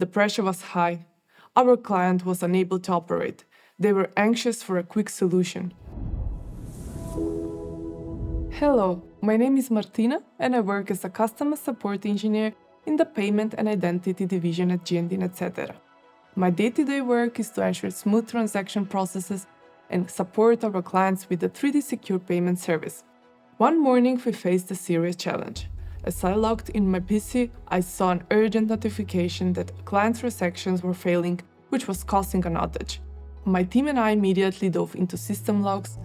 The pressure was high. Our client was unable to operate. They were anxious for a quick solution. Hello, my name is Martina and I work as a customer support engineer in the payment and identity division at G&D, etc. My day-to-day work is to ensure smooth transaction processes and support our clients with a 3D secure payment service. One morning we faced a serious challenge. As I logged in my PC, I saw an urgent notification that client transactions were failing, which was causing an outage. My team and I immediately dove into system logs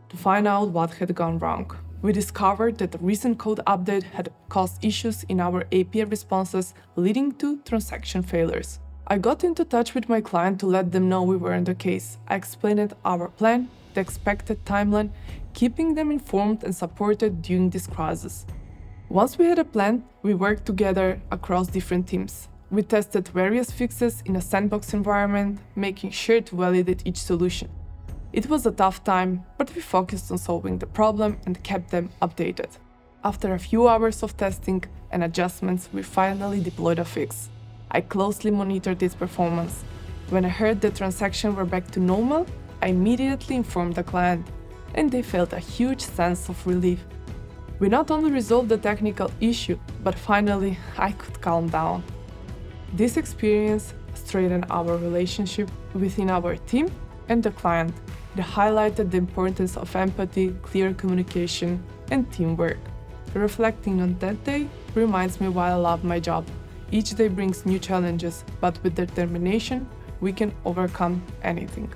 to find out what had gone wrong. We discovered that the recent code update had caused issues in our API responses, leading to transaction failures. I got into touch with my client to let them know we were in the case. I explained our plan, the expected timeline, keeping them informed and supported during this crisis. Once we had a plan, we worked together across different teams. We tested various fixes in a sandbox environment, making sure to validate each solution. It was a tough time, but we focused on solving the problem and kept them updated. After a few hours of testing and adjustments, we finally deployed a fix. I closely monitored its performance. When I heard the transactions were back to normal, I immediately informed the client, and they felt a huge sense of relief. We not only resolved the technical issue, but finally I could calm down. This experience strengthened our relationship within our team and the client. It highlighted the importance of empathy, clear communication, and teamwork. Reflecting on that day reminds me why I love my job. Each day brings new challenges, but with determination, we can overcome anything.